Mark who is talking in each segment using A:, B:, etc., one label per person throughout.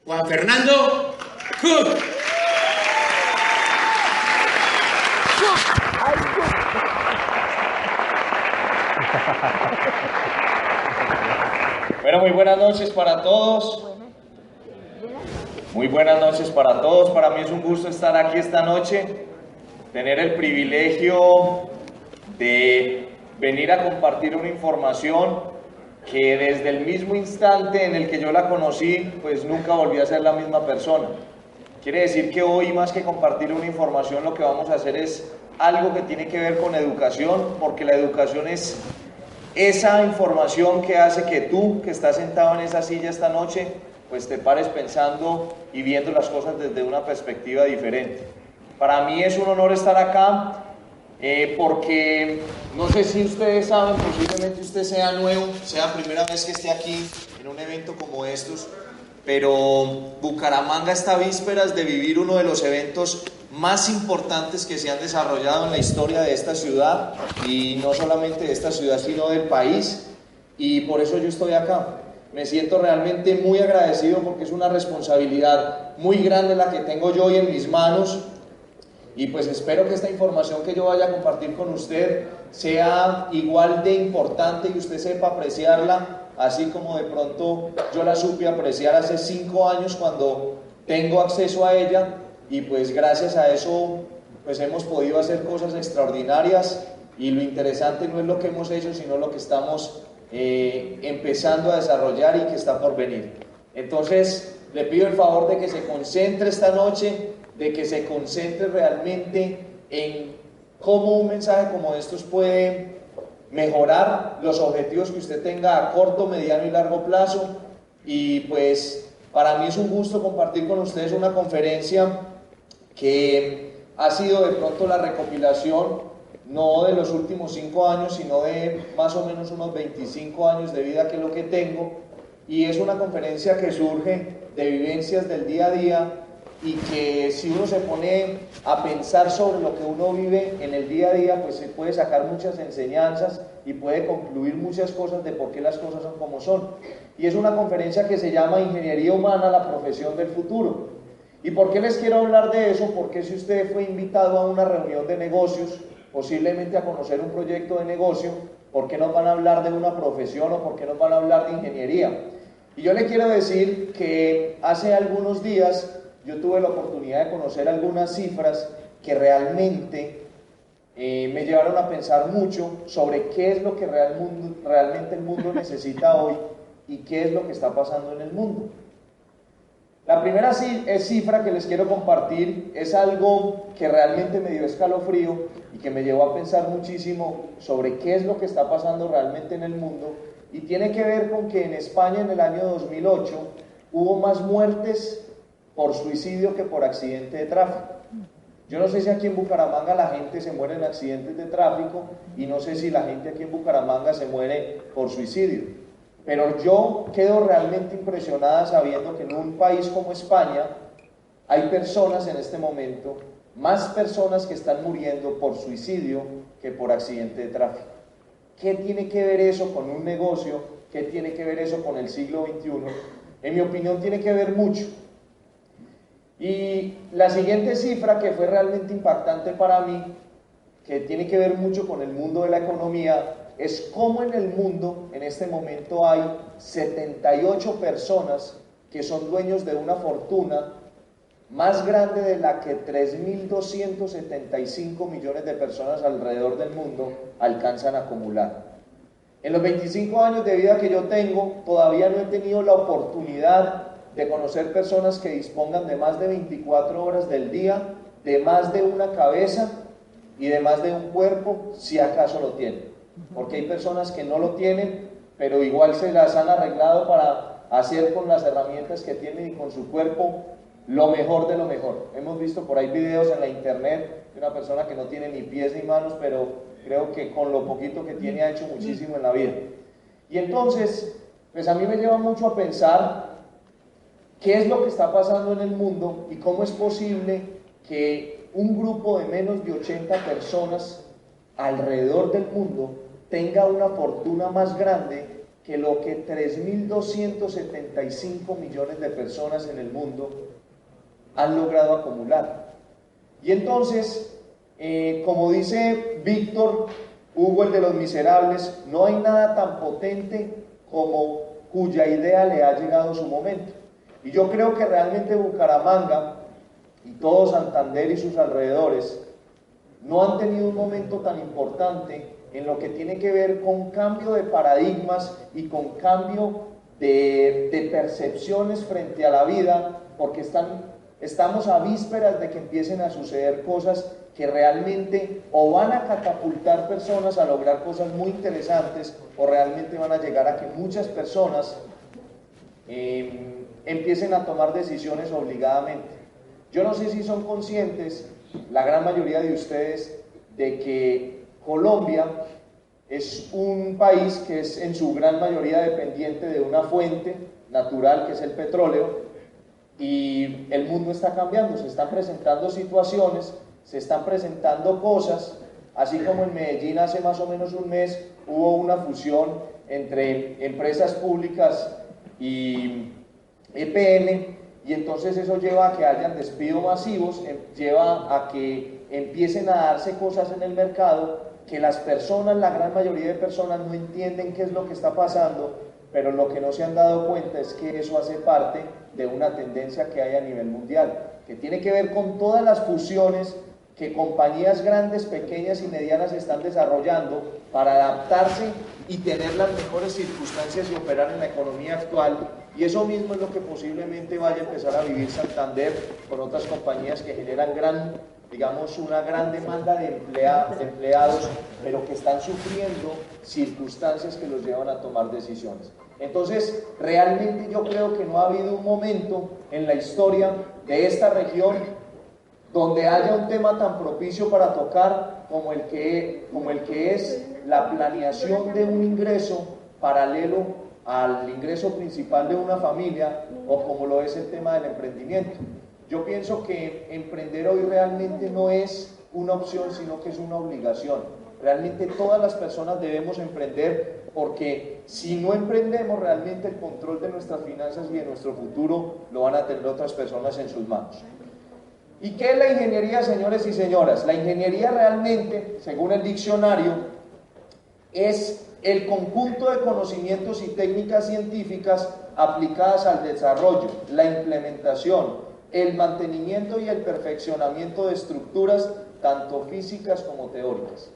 A: Juan Fernando Cook.
B: Bueno, muy buenas noches para todos. Muy buenas noches para todos. Para mí es un gusto estar aquí esta noche, tener el privilegio de venir a compartir una información que desde el mismo instante en el que yo la conocí, pues nunca volví a ser la misma persona. Quiere decir que hoy, más que compartir una información, lo que vamos a hacer es algo que tiene que ver con educación, porque la educación es esa información que hace que tú, que estás sentado en esa silla esta noche, pues te pares pensando y viendo las cosas desde una perspectiva diferente. Para mí es un honor estar acá, porque no sé si ustedes saben, posiblemente usted sea nuevo, sea primera vez que esté aquí en un evento como estos, pero Bucaramanga está a vísperas de vivir uno de los eventos más importantes que se han desarrollado en la historia de esta ciudad, y no solamente de esta ciudad, sino del país, y por eso yo estoy acá. Me siento realmente muy agradecido porque es una responsabilidad muy grande la que tengo yo hoy en mis manos, y pues espero que esta información que yo vaya a compartir con usted sea igual de importante y usted sepa apreciarla, así como de pronto yo la supe apreciar hace 5 años cuando tengo acceso a ella, y pues gracias a eso pues hemos podido hacer cosas extraordinarias, y lo interesante no es lo que hemos hecho, sino lo que estamos empezando a desarrollar y que está por venir. Entonces le pido el favor de que se concentre esta noche, de que se concentre realmente en cómo un mensaje como estos puede mejorar los objetivos que usted tenga a corto, mediano y largo plazo. Y pues para mí es un gusto compartir con ustedes una conferencia que ha sido de pronto la recopilación no de los últimos 5 años, sino de más o menos unos 25 años de vida, que es lo que tengo, y es una conferencia que surge de vivencias del día a día, y que si uno se pone a pensar sobre lo que uno vive en el día a día, pues se puede sacar muchas enseñanzas y puede concluir muchas cosas de por qué las cosas son como son. Y es una conferencia que se llama Ingeniería Humana, la profesión del futuro. ¿Y por qué les quiero hablar de eso? Porque si usted fue invitado a una reunión de negocios, posiblemente a conocer un proyecto de negocio, ¿por qué nos van a hablar de una profesión o por qué nos van a hablar de ingeniería? Y yo le quiero decir que hace algunos días yo tuve la oportunidad de conocer algunas cifras que realmente me llevaron a pensar mucho sobre qué es lo que realmente el mundo necesita hoy y qué es lo que está pasando en el mundo. La primera cifra que les quiero compartir es algo que realmente me dio escalofrío y que me llevó a pensar muchísimo sobre qué es lo que está pasando realmente en el mundo, y tiene que ver con que en España en el año 2008 hubo más muertes por suicidio que por accidente de tráfico. Yo no sé si aquí en Bucaramanga la gente se muere en accidentes de tráfico, y no sé si la gente aquí en Bucaramanga se muere por suicidio. Pero yo quedo realmente impresionada sabiendo que en un país como España hay personas en este momento, más personas que están muriendo por suicidio que por accidente de tráfico. ¿Qué tiene que ver eso con un negocio? ¿Qué tiene que ver eso con el siglo XXI? En mi opinión tiene que ver mucho. Y la siguiente cifra, que fue realmente impactante para mí, que tiene que ver mucho con el mundo de la economía, es cómo en el mundo en este momento hay 78 personas que son dueños de una fortuna más grande de la que 3.275 millones de personas alrededor del mundo alcanzan a acumular. En los 25 años de vida que yo tengo, todavía no he tenido la oportunidad de conocer personas que dispongan de más de 24 horas del día, de más de una cabeza y de más de un cuerpo, si acaso lo tienen. Porque hay personas que no lo tienen, pero igual se las han arreglado para hacer con las herramientas que tienen y con su cuerpo lo mejor de lo mejor. Hemos visto por ahí videos en la internet de una persona que no tiene ni pies ni manos, pero creo que con lo poquito que tiene ha hecho muchísimo en la vida. Y entonces, pues a mí me lleva mucho a pensar qué es lo que está pasando en el mundo y cómo es posible que un grupo de menos de 80 personas alrededor del mundo tenga una fortuna más grande que lo que 3.275 millones de personas en el mundo han logrado acumular. Y entonces, como dice Víctor Hugo, el de Los Miserables, no hay nada tan potente como cuya idea le ha llegado su momento. Y yo creo que realmente Bucaramanga y todo Santander y sus alrededores no han tenido un momento tan importante en lo que tiene que ver con cambio de paradigmas y con cambio de percepciones frente a la vida, porque estamos a vísperas de que empiecen a suceder cosas que realmente o van a catapultar personas a lograr cosas muy interesantes, o realmente van a llegar a que muchas personas empiecen a tomar decisiones obligadamente. Yo no sé si son conscientes, la gran mayoría de ustedes, de que Colombia es un país que es en su gran mayoría dependiente de una fuente natural que es el petróleo, y el mundo está cambiando, se están presentando situaciones, se están presentando cosas, así como en Medellín hace más o menos un mes hubo una fusión entre empresas públicas y EPM, y entonces eso lleva a que hayan despidos masivos, lleva a que empiecen a darse cosas en el mercado que las personas, la gran mayoría de personas no entienden qué es lo que está pasando, pero lo que no se han dado cuenta es que eso hace parte de una tendencia que hay a nivel mundial, que tiene que ver con todas las fusiones que compañías grandes, pequeñas y medianas están desarrollando para adaptarse y tener las mejores circunstancias y operar en la economía actual. Y eso mismo es lo que posiblemente vaya a empezar a vivir Santander con otras compañías que generan una gran demanda de empleados, pero que están sufriendo circunstancias que los llevan a tomar decisiones. Entonces, realmente yo creo que no ha habido un momento en la historia de esta región donde haya un tema tan propicio para tocar como el que es la planeación de un ingreso paralelo al ingreso principal de una familia, o como lo es el tema del emprendimiento. Yo pienso que emprender hoy realmente no es una opción, sino que es una obligación. Realmente todas las personas debemos emprender, porque si no emprendemos, realmente el control de nuestras finanzas y de nuestro futuro lo van a tener otras personas en sus manos. ¿Y qué es la ingeniería, señores y señoras? La ingeniería realmente, según el diccionario, es el conjunto de conocimientos y técnicas científicas aplicadas al desarrollo, la implementación, el mantenimiento y el perfeccionamiento de estructuras, tanto físicas como teóricas.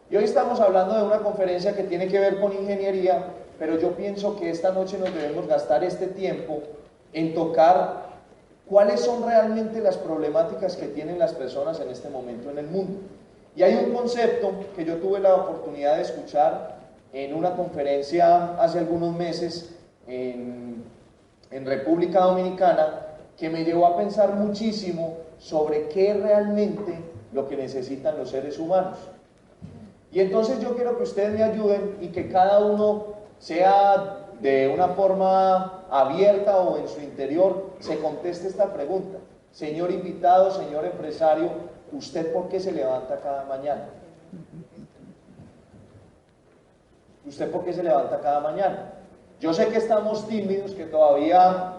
B: Y hoy estamos hablando de una conferencia que tiene que ver con ingeniería, pero yo pienso que esta noche nos debemos gastar este tiempo en tocar cuáles son realmente las problemáticas que tienen las personas en este momento en el mundo. Y hay un concepto que yo tuve la oportunidad de escuchar en una conferencia hace algunos meses en República Dominicana, que me llevó a pensar muchísimo sobre qué es realmente lo que necesitan los seres humanos. Y entonces yo quiero que ustedes me ayuden y que cada uno, sea de una forma abierta o en su interior, se conteste esta pregunta. Señor invitado, señor empresario, ¿usted por qué se levanta cada mañana? ¿Usted por qué se levanta cada mañana? Yo sé que estamos tímidos, que todavía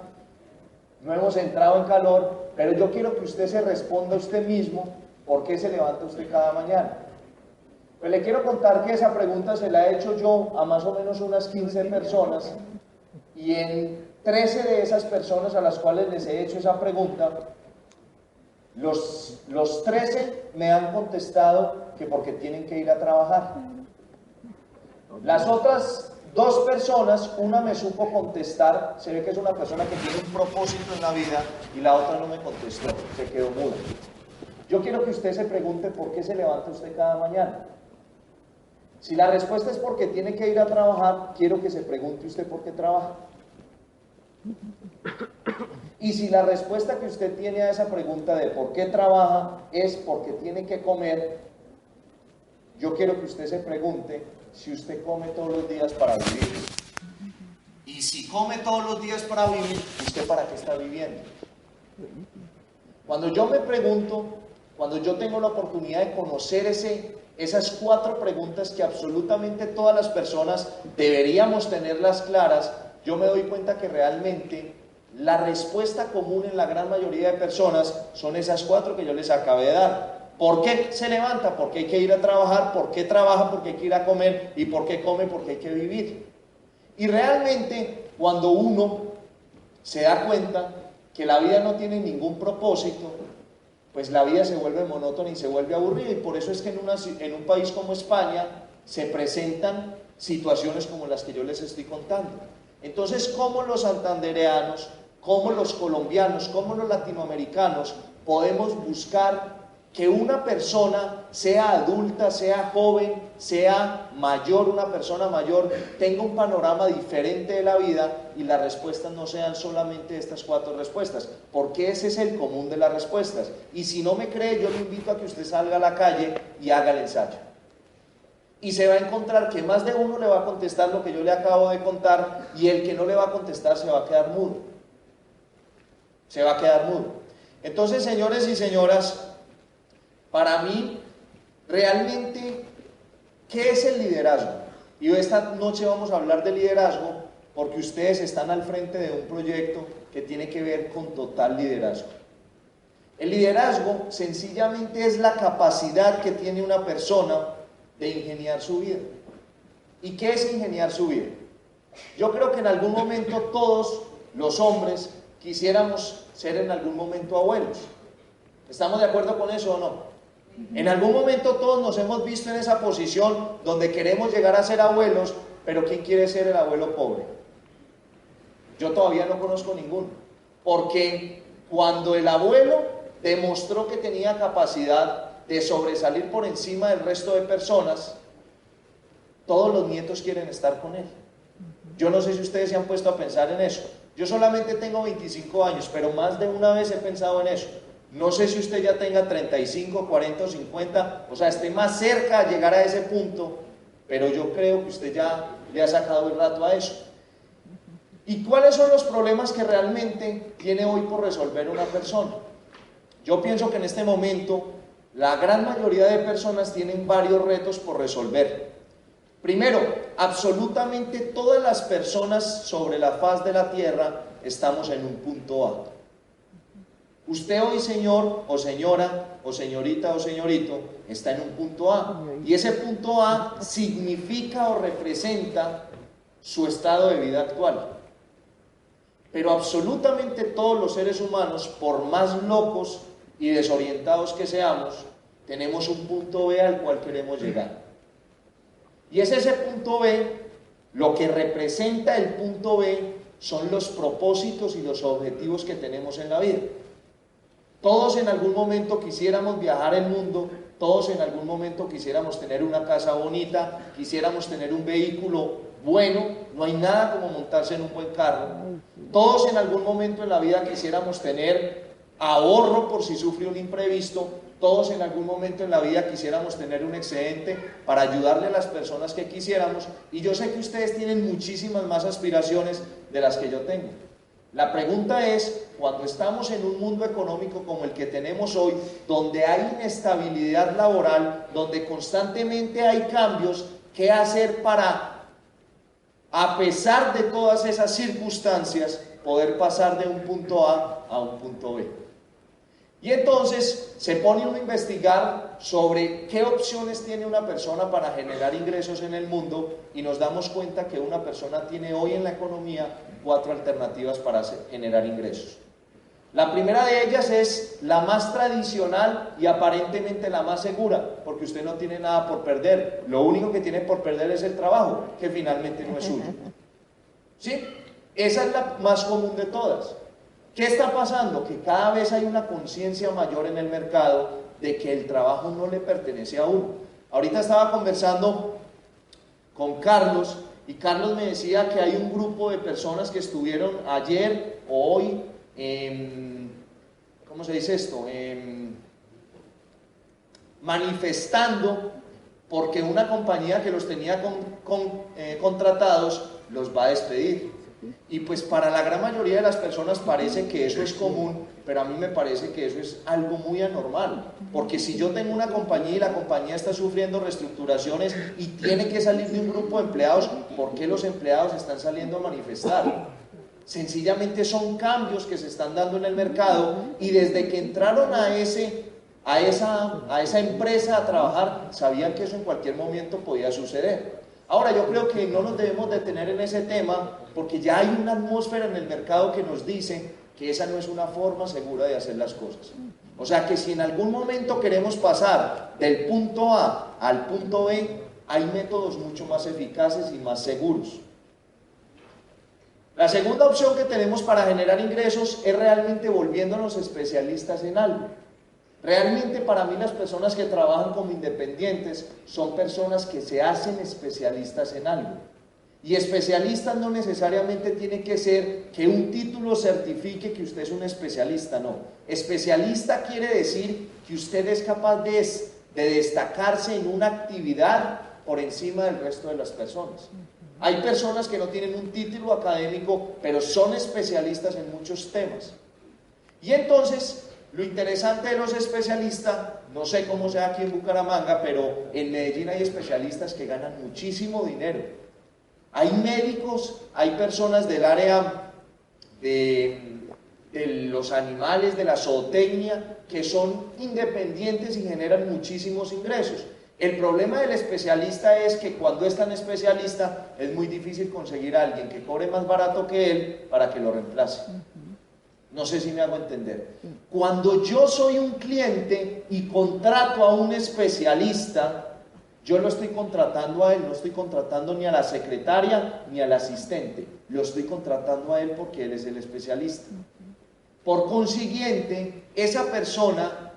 B: no hemos entrado en calor, pero yo quiero que usted se responda a usted mismo, ¿por qué se levanta usted cada mañana? Pues le quiero contar que esa pregunta se la he hecho yo a más o menos unas 15 personas, y en 13 de esas personas a las cuales les he hecho esa pregunta, los 13 me han contestado que porque tienen que ir a trabajar. Las otras 2 personas, una me supo contestar, se ve que es una persona que tiene un propósito en la vida, y la otra no me contestó, se quedó muda. Yo quiero que usted se pregunte por qué se levanta usted cada mañana. Si la respuesta es porque tiene que ir a trabajar, quiero que se pregunte usted por qué trabaja. Y si la respuesta que usted tiene a esa pregunta de por qué trabaja es porque tiene que comer, yo quiero que usted se pregunte si usted come todos los días para vivir. Y si come todos los días para vivir, ¿usted para qué está viviendo? Cuando yo me pregunto, cuando yo tengo la oportunidad de conocer
C: Esas 4 preguntas que absolutamente todas las personas deberíamos tenerlas claras, yo me doy cuenta que realmente la respuesta común en la gran mayoría de personas son esas 4 que yo les acabé de dar. ¿Por qué se levanta? Porque hay que ir a trabajar. ¿Por qué trabaja? Porque hay que ir a comer. ¿Y por qué come? Porque hay que vivir. Y realmente cuando uno se da cuenta que la vida no tiene ningún propósito, pues la vida se vuelve monótona y se vuelve aburrida, y por eso es que en un país como España se presentan situaciones como las que yo les estoy contando. Entonces, ¿cómo los santandereanos, cómo los colombianos, cómo los latinoamericanos podemos buscar que una persona, sea adulta, sea joven, sea mayor, una persona mayor, tenga un panorama diferente de la vida y las respuestas no sean solamente estas 4 respuestas? Porque ese es el común de las respuestas. Y si no me cree, yo le invito a que usted salga a la calle y haga el ensayo. Y se va a encontrar que más de uno le va a contestar lo que yo le acabo de contar, y el que no le va a contestar se va a quedar mudo. Se va a quedar mudo. Entonces, señores y señoras, para mí, realmente, ¿qué es el liderazgo? Y hoy esta noche vamos a hablar de liderazgo porque ustedes están al frente de un proyecto que tiene que ver con total liderazgo. El liderazgo sencillamente es la capacidad que tiene una persona de ingeniar su vida. ¿Y qué es ingeniar su vida? Yo creo que en algún momento todos los hombres quisiéramos ser en algún momento abuelos. ¿Estamos de acuerdo con eso o no? En algún momento todos nos hemos visto en esa posición donde queremos llegar a ser abuelos, pero ¿quién quiere ser el abuelo pobre? Yo todavía no conozco ninguno, porque cuando el abuelo demostró que tenía capacidad de sobresalir por encima del resto de personas, todos los nietos quieren estar con él. Yo no sé si ustedes se han puesto a pensar en eso. Yo solamente tengo 25 años, pero más de una vez he pensado en eso. No sé si usted ya tenga 35, 40 o 50, o sea, esté más cerca a llegar a ese punto, pero yo creo que usted ya le ha sacado el rato a eso. ¿Y cuáles son los problemas que realmente tiene hoy por resolver una persona? Yo pienso que en este momento la gran mayoría de personas tienen varios retos por resolver. Primero, absolutamente todas las personas sobre la faz de la tierra estamos en un punto A. Usted hoy, señor o señora o señorita o señorito, está en un punto A, y ese punto A significa o representa su estado de vida actual. Pero absolutamente todos los seres humanos, por más locos y desorientados que seamos, tenemos un punto B al cual queremos llegar. Y es ese punto B, lo que representa el punto B son los propósitos y los objetivos que tenemos en la vida. Todos en algún momento quisiéramos viajar el mundo, todos en algún momento quisiéramos tener una casa bonita, quisiéramos tener un vehículo bueno, no hay nada como montarse en un buen carro. Todos en algún momento en la vida quisiéramos tener ahorro por si sufre un imprevisto, todos en algún momento en la vida quisiéramos tener un excedente para ayudarle a las personas que quisiéramos, y yo sé que ustedes tienen muchísimas más aspiraciones de las que yo tengo. La pregunta es, cuando estamos en un mundo económico como el que tenemos hoy, donde hay inestabilidad laboral, donde constantemente hay cambios, ¿qué hacer para, a pesar de todas esas circunstancias, poder pasar de un punto A un punto B? Y entonces se pone uno a investigar sobre qué opciones tiene una persona para generar ingresos en el mundo, y nos damos cuenta que una persona tiene hoy en la economía 4 alternativas para generar ingresos. La primera de ellas es la más tradicional y aparentemente la más segura, porque usted no tiene nada por perder. Lo único que tiene por perder es el trabajo, que finalmente no es suyo. ¿Sí? Esa es la más común de todas. ¿Qué está pasando? Que cada vez hay una conciencia mayor en el mercado de que el trabajo no le pertenece a uno. Ahorita estaba conversando con Carlos, y Carlos me decía que hay un grupo de personas que estuvieron ayer o hoy, ¿cómo se dice esto? Manifestando porque una compañía que los tenía contratados los va a despedir. Y pues para la gran mayoría de las personas parece que eso es común, pero a mí me parece que eso es algo muy anormal, porque si yo tengo una compañía y la compañía está sufriendo reestructuraciones y tiene que salir de un grupo de empleados, ¿por qué los empleados están saliendo a manifestar? Sencillamente son cambios que se están dando en el mercado y desde que entraron a esa empresa a trabajar, sabían que eso en cualquier momento podía suceder. Ahora, yo creo que no nos debemos detener en ese tema porque ya hay una atmósfera en el mercado que nos dice que esa no es una forma segura de hacer las cosas. O sea que si en algún momento queremos pasar del punto A al punto B, hay métodos mucho más eficaces y más seguros. La segunda opción que tenemos para generar ingresos es realmente volviéndonos especialistas en algo. Realmente para mí las personas que trabajan como independientes son personas que se hacen especialistas en algo. Y especialistas no necesariamente tiene que ser que un título certifique que usted es un especialista, no. Especialista quiere decir que usted es capaz de destacarse en una actividad por encima del resto de las personas. Hay personas que no tienen un título académico, pero son especialistas en muchos temas. Y entonces, lo interesante de los especialistas, no sé cómo sea aquí en Bucaramanga, pero en Medellín hay especialistas que ganan muchísimo dinero. Hay médicos, hay personas del área de los animales, de la zootecnia, que son independientes y generan muchísimos ingresos. El problema del especialista es que cuando es tan especialista, es muy difícil conseguir a alguien que cobre más barato que él para que lo reemplace. No sé si me hago entender. Cuando yo soy un cliente y contrato a un especialista, yo lo estoy contratando a él, no estoy contratando ni a la secretaria ni al asistente, lo estoy contratando a él porque él es el especialista. Por consiguiente, esa persona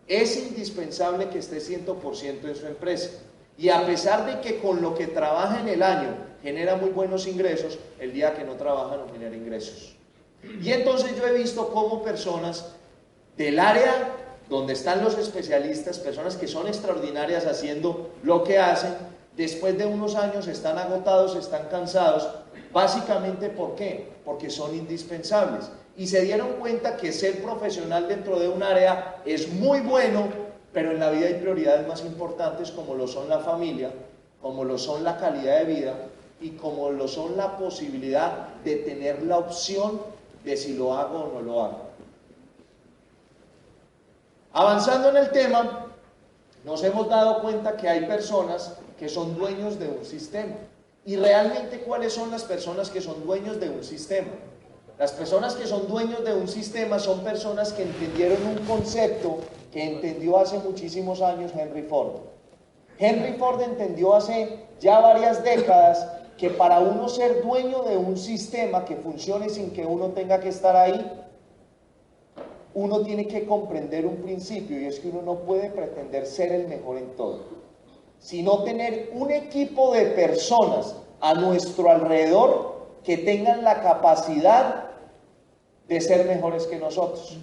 C: es indispensable que esté 100% en su empresa. Y a pesar de que con lo que trabaja en el año genera muy buenos ingresos, el día que no trabaja no genera ingresos. Y entonces yo he visto cómo personas del área donde están los especialistas, personas que son extraordinarias haciendo lo que hacen, después de unos años están agotados, están cansados. Básicamente, ¿por qué? Porque son indispensables. Y se dieron cuenta que ser profesional dentro de un área es muy bueno, pero en la vida hay prioridades más importantes como lo son la familia, como lo son la calidad de vida y como lo son la posibilidad de tener la opción de si lo hago o no lo hago. Avanzando en el tema, nos hemos dado cuenta que hay personas que son dueños de un sistema. ¿Y realmente cuáles son las personas que son dueños de un sistema? Las personas que son dueños de un sistema son personas que entendieron un concepto que entendió hace muchísimos años Henry Ford. Henry Ford entendió hace ya varias décadas que para uno ser dueño de un sistema que funcione sin que uno tenga que estar ahí, uno tiene que comprender un principio, y es que uno no puede pretender ser el mejor en todo, sino tener un equipo de personas a nuestro alrededor que tengan la capacidad de ser mejores que nosotros.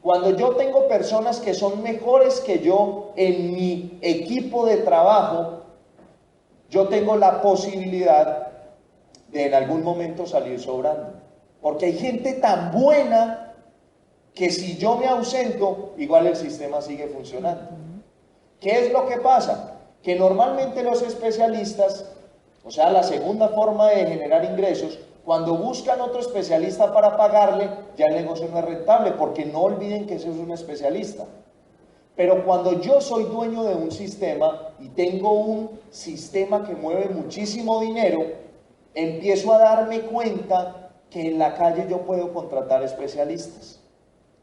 C: Cuando yo tengo personas que son mejores que yo en mi equipo de trabajo, yo tengo la posibilidad de en algún momento salir sobrando. Porque hay gente tan buena que si yo me ausento, igual el sistema sigue funcionando. ¿Qué es lo que pasa? Que normalmente los especialistas, o sea, la segunda forma de generar ingresos, cuando buscan otro especialista para pagarle, ya el negocio no es rentable, porque no olviden que ese es un especialista. Pero cuando yo soy dueño de un sistema y tengo un sistema que mueve muchísimo dinero, empiezo a darme cuenta que en la calle yo puedo contratar especialistas.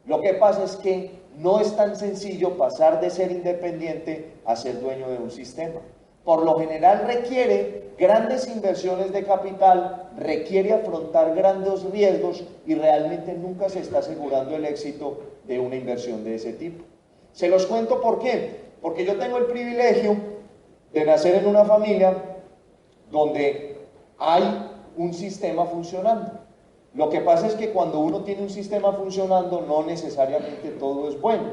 C: Lo que pasa es que no es tan sencillo pasar de ser independiente a ser dueño de un sistema. Por lo general requiere grandes inversiones de capital, requiere afrontar grandes riesgos y realmente nunca se está asegurando el éxito de una inversión de ese tipo. Se los cuento por qué. Porque yo tengo el privilegio de nacer en una familia donde hay un sistema funcionando. Lo que pasa es que cuando uno tiene un sistema funcionando, no necesariamente todo es bueno.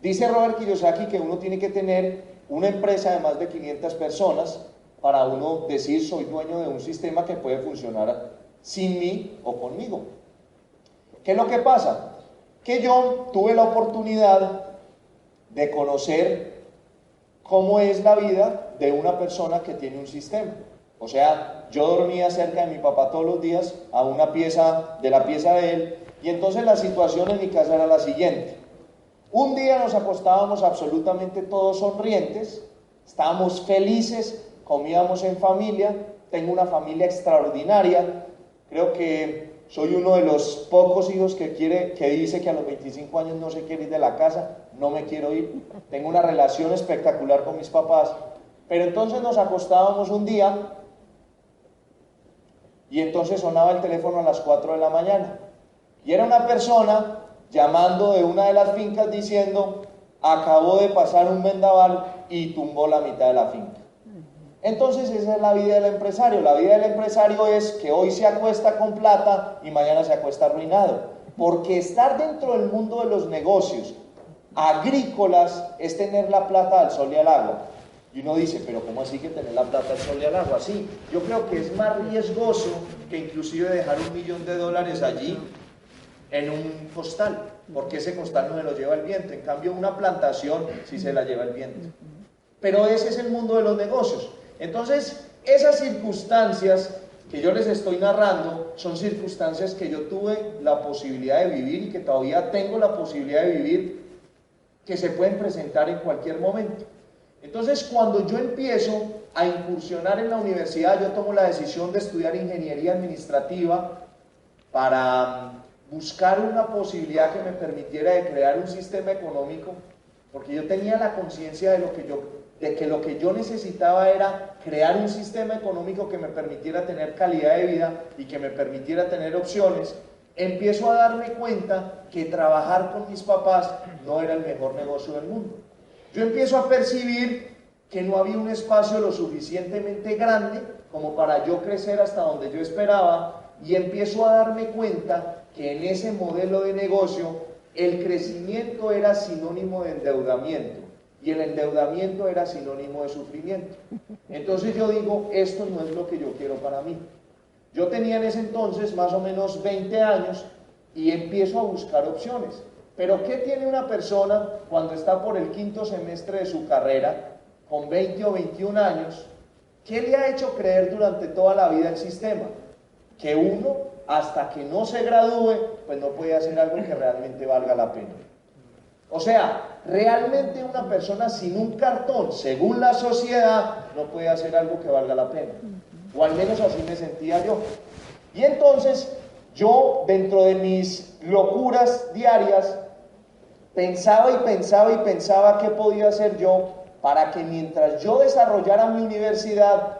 C: Dice Robert Kiyosaki que uno tiene que tener una empresa de más de 500 personas para uno decir soy dueño de un sistema que puede funcionar sin mí o conmigo. ¿Qué es lo que pasa? Que yo tuve la oportunidad de conocer cómo es la vida de una persona que tiene un sistema. O sea, yo dormía cerca de mi papá todos los días, a una pieza de la pieza de él, y entonces la situación en mi casa era la siguiente. Un día nos acostábamos absolutamente todos sonrientes, estábamos felices, comíamos en familia, tengo una familia extraordinaria, creo que soy uno de los pocos hijos que dice que a los 25 años no se quiere ir de la casa, no me quiero ir, tengo una relación espectacular con mis papás, pero entonces nos acostábamos un día y entonces sonaba el teléfono a las 4 de la mañana y era una persona llamando de una de las fincas diciendo: acabó de pasar un vendaval y tumbó la mitad de la finca. Entonces esa es la vida del empresario. La vida del empresario es que hoy se acuesta con plata y mañana se acuesta arruinado, porque estar dentro del mundo de los negocios agrícolas es tener la plata al sol y al agua. Y uno dice, pero ¿cómo así que tener la plata al sol y al agua? Sí, yo creo que es más riesgoso que inclusive dejar $1.000.000 allí en un costal, porque ese costal no se lo lleva el viento. En cambio, una plantación sí se la lleva el viento. Pero ese es el mundo de los negocios. Entonces, esas circunstancias que yo les estoy narrando son circunstancias que yo tuve la posibilidad de vivir y que todavía tengo la posibilidad de vivir, que se pueden presentar en cualquier momento. Entonces, cuando yo empiezo a incursionar en la universidad, yo tomo la decisión de estudiar ingeniería administrativa para buscar una posibilidad que me permitiera de crear un sistema económico, porque yo tenía la conciencia de que lo que yo necesitaba era crear un sistema económico que me permitiera tener calidad de vida y que me permitiera tener opciones. Empiezo a darme cuenta que trabajar con mis papás no era el mejor negocio del mundo. Yo empiezo a percibir que no había un espacio lo suficientemente grande como para yo crecer hasta donde yo esperaba, y empiezo a darme cuenta que en ese modelo de negocio el crecimiento era sinónimo de endeudamiento y el endeudamiento era sinónimo de sufrimiento. Entonces yo digo, esto no es lo que yo quiero para mí. Yo tenía en ese entonces más o menos 20 años y empiezo a buscar opciones. Pero ¿qué tiene una persona cuando está por el 5º semestre de su carrera, con 20 o 21 años? ¿Qué le ha hecho creer durante toda la vida el sistema? Que uno, hasta que no se gradúe, pues no puede hacer algo que realmente valga la pena. O sea, realmente una persona sin un cartón, según la sociedad, no puede hacer algo que valga la pena. O al menos así me sentía yo. Y entonces, yo, dentro de mis locuras diarias, pensaba y pensaba y pensaba qué podía hacer yo para que mientras yo desarrollara mi universidad,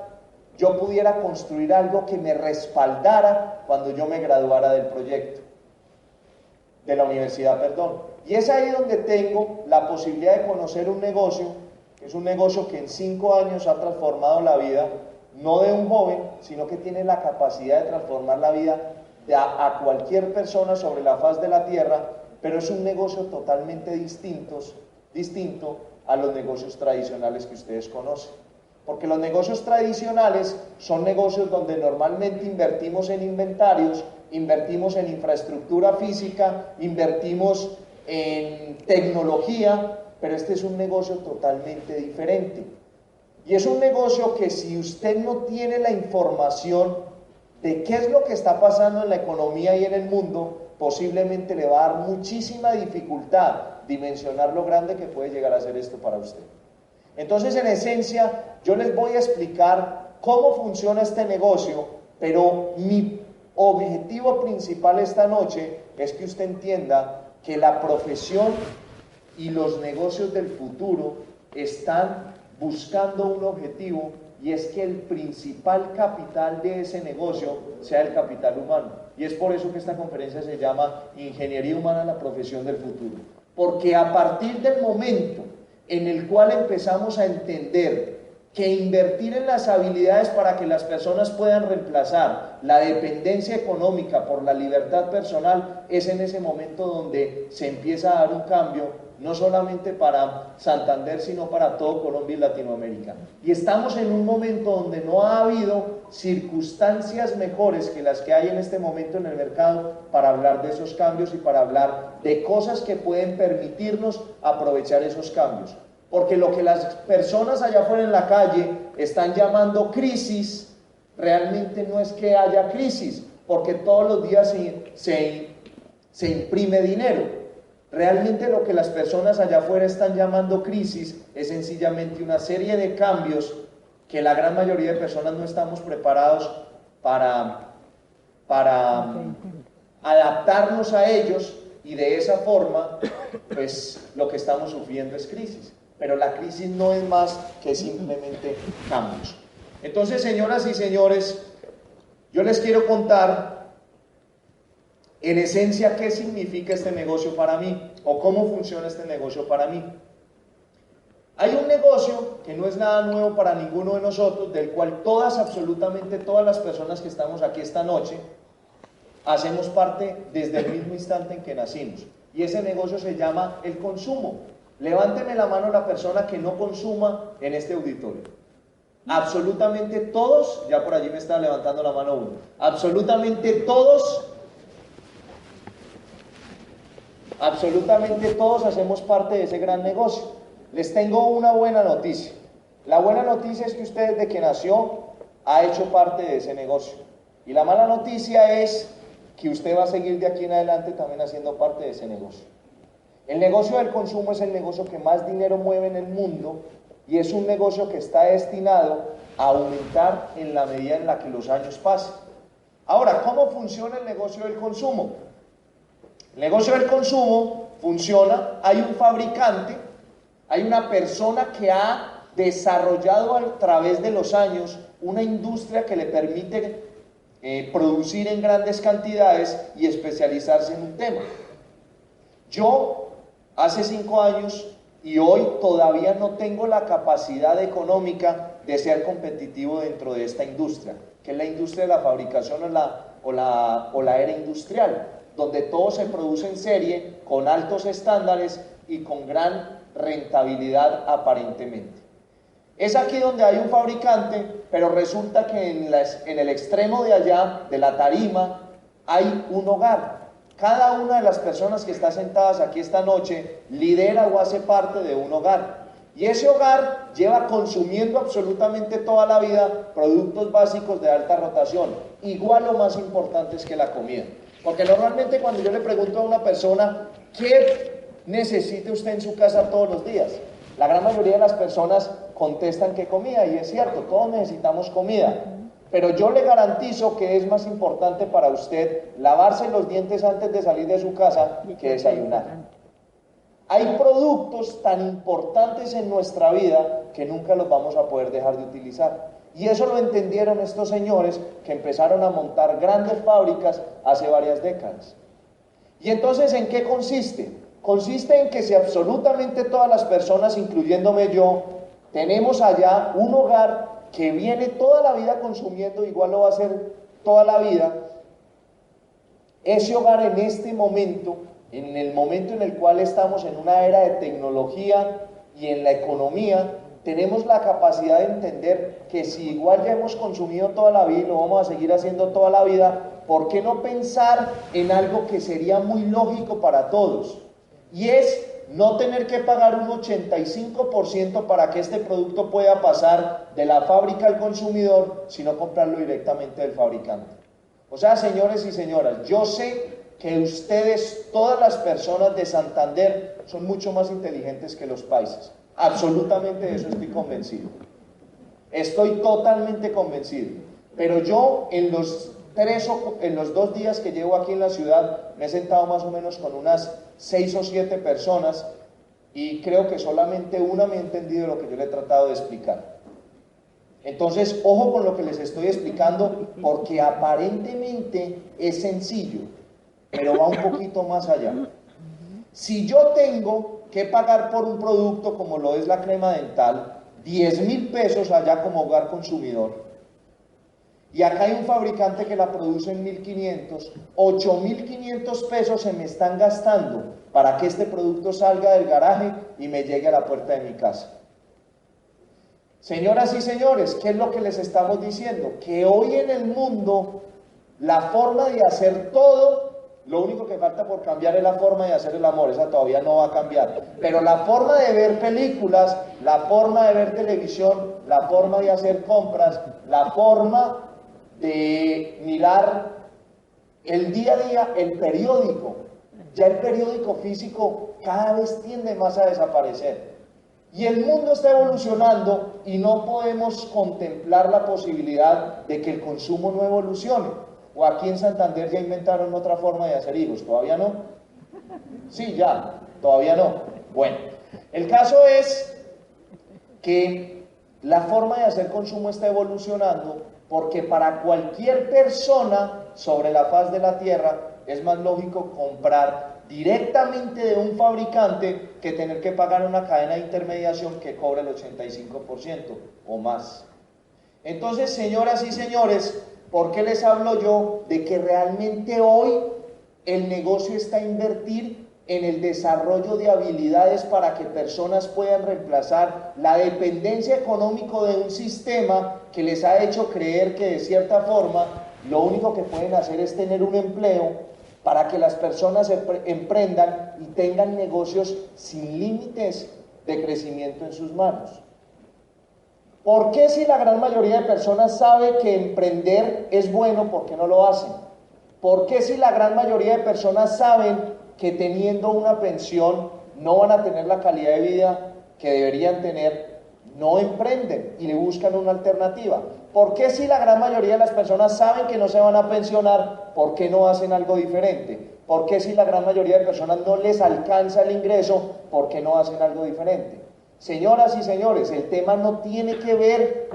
C: yo pudiera construir algo que me respaldara cuando yo me graduara del proyecto, de la universidad, perdón. Y es ahí donde tengo la posibilidad de conocer un negocio, que es un negocio que en 5 años ha transformado la vida, no de un joven, sino que tiene la capacidad de transformar la vida a cualquier persona sobre la faz de la tierra, pero es un negocio totalmente distinto a los negocios tradicionales que ustedes conocen. Porque los negocios tradicionales son negocios donde normalmente invertimos en inventarios, invertimos en infraestructura física, invertimos en tecnología, pero este es un negocio totalmente diferente. Y es un negocio que si usted no tiene la información de qué es lo que está pasando en la economía y en el mundo, posiblemente le va a dar muchísima dificultad dimensionar lo grande que puede llegar a ser esto para usted. Entonces, en esencia, yo les voy a explicar cómo funciona este negocio, pero mi objetivo principal esta noche es que usted entienda que la profesión y los negocios del futuro están buscando un objetivo, y es que el principal capital de ese negocio sea el capital humano. Y es por eso que esta conferencia se llama Ingeniería Humana, la profesión del futuro. Porque a partir del momento en el cual empezamos a entender que invertir en las habilidades para que las personas puedan reemplazar la dependencia económica por la libertad personal, es en ese momento donde se empieza a dar un cambio, no solamente para Santander, sino para todo Colombia y Latinoamérica. Y estamos en un momento donde no ha habido circunstancias mejores que las que hay en este momento en el mercado para hablar de esos cambios y para hablar de cosas que pueden permitirnos aprovechar esos cambios. Porque lo que las personas allá afuera en la calle están llamando crisis, realmente no es que haya crisis, porque todos los días se imprime dinero. Realmente lo que las personas allá afuera están llamando crisis es sencillamente una serie de cambios que la gran mayoría de personas no estamos preparados para adaptarnos a ellos, y de esa forma, pues lo que estamos sufriendo es crisis. Pero la crisis no es más que simplemente cambios. Entonces, señoras y señores, yo les quiero contar en esencia qué significa este negocio para mí o cómo funciona este negocio para mí. Hay un negocio que no es nada nuevo para ninguno de nosotros, del cual absolutamente todas las personas que estamos aquí esta noche hacemos parte desde el mismo instante en que nacimos. Y ese negocio se llama el consumo. Levánteme la mano la persona que no consuma en este auditorio. Absolutamente todos, ya por allí me está levantando la mano uno, absolutamente todos hacemos parte de ese gran negocio. Les tengo una buena noticia. La buena noticia es que usted desde que nació ha hecho parte de ese negocio. Y la mala noticia es que usted va a seguir de aquí en adelante también haciendo parte de ese negocio. El negocio del consumo es el negocio que más dinero mueve en el mundo y es un negocio que está destinado a aumentar en la medida en la que los años pasen. Ahora, ¿cómo funciona el negocio del consumo? El negocio del consumo funciona, hay un fabricante, hay una persona que ha desarrollado a través de los años una industria que le permite producir en grandes cantidades y especializarse en un tema. Yo hace 5 años y hoy todavía no tengo la capacidad económica de ser competitivo dentro de esta industria, que es la industria de la fabricación o la era industrial, donde todo se produce en serie, con altos estándares y con gran rentabilidad aparentemente. Es aquí donde hay un fabricante, pero resulta que en el extremo de allá, de la tarima, hay un hogar. Cada una de las personas que está sentadas aquí esta noche lidera o hace parte de un hogar. Y ese hogar lleva consumiendo absolutamente toda la vida productos básicos de alta rotación. Igual lo más importante es que la comida. Porque normalmente cuando yo le pregunto a una persona, ¿qué necesita usted en su casa todos los días? La gran mayoría de las personas contestan que comida, y es cierto, todos necesitamos comida. Pero yo le garantizo que es más importante para usted lavarse los dientes antes de salir de su casa que desayunar. Hay productos tan importantes en nuestra vida que nunca los vamos a poder dejar de utilizar. Y eso lo entendieron estos señores que empezaron a montar grandes fábricas hace varias décadas. ¿Y entonces en qué consiste? Consiste en que si absolutamente todas las personas, incluyéndome yo, tenemos allá un hogar que viene toda la vida consumiendo, igual lo va a hacer toda la vida, ese hogar en este momento, en el momento en el cual estamos en una era de tecnología y en la economía, tenemos la capacidad de entender que si igual ya hemos consumido toda la vida y lo vamos a seguir haciendo toda la vida, ¿por qué no pensar en algo que sería muy lógico para todos? Y es no tener que pagar un 85% para que este producto pueda pasar de la fábrica al consumidor, sino comprarlo directamente del fabricante. O sea, señores y señoras, yo sé que ustedes, todas las personas de Santander, son mucho más inteligentes que los paisas. Absolutamente de eso estoy convencido. Estoy totalmente convencido. Pero yo en los 2 días que llevo aquí en la ciudad me he sentado más o menos con unas 6 o 7 personas y creo que solamente una me ha entendido lo que yo le he tratado de explicar. Entonces, ojo con lo que les estoy explicando, porque aparentemente es sencillo, pero va un poquito más allá. Si yo tengo que pagar por un producto como lo es la crema dental, 10.000 pesos allá como hogar consumidor. Y acá hay un fabricante que la produce en 1.500, 8.500 pesos se me están gastando para que este producto salga del garaje y me llegue a la puerta de mi casa. Señoras y señores, ¿qué es lo que les estamos diciendo? Que hoy en el mundo la forma de hacer todo, lo único que falta por cambiar es la forma de hacer el amor, esa todavía no va a cambiar, pero la forma de ver películas, la forma de ver televisión, la forma de hacer compras, la forma de mirar el día a día, el periódico, ya el periódico físico cada vez tiende más a desaparecer. Y el mundo está evolucionando y no podemos contemplar la posibilidad de que el consumo no evolucione. O aquí en Santander ya inventaron otra forma de hacer higos, ¿todavía no? Sí, ya, todavía no. Bueno, el caso es que la forma de hacer consumo está evolucionando porque para cualquier persona sobre la faz de la tierra es más lógico comprar directamente de un fabricante que tener que pagar una cadena de intermediación que cobra el 85% o más. Entonces, señoras y señores, ¿por qué les hablo yo de que realmente hoy el negocio está a invertir en el desarrollo de habilidades para que personas puedan reemplazar la dependencia económica de un sistema que les ha hecho creer que de cierta forma lo único que pueden hacer es tener un empleo para que las personas emprendan y tengan negocios sin límites de crecimiento en sus manos? ¿Por qué si la gran mayoría de personas sabe que emprender es bueno, por qué no lo hacen? ¿Por qué si la gran mayoría de personas saben que teniendo una pensión no van a tener la calidad de vida que deberían tener, no emprenden y le buscan una alternativa? ¿Por qué si la gran mayoría de las personas saben que no se van a pensionar, por qué no hacen algo diferente? ¿Por qué si la gran mayoría de personas no les alcanza el ingreso, por qué no hacen algo diferente? Señoras y señores, el tema no tiene que ver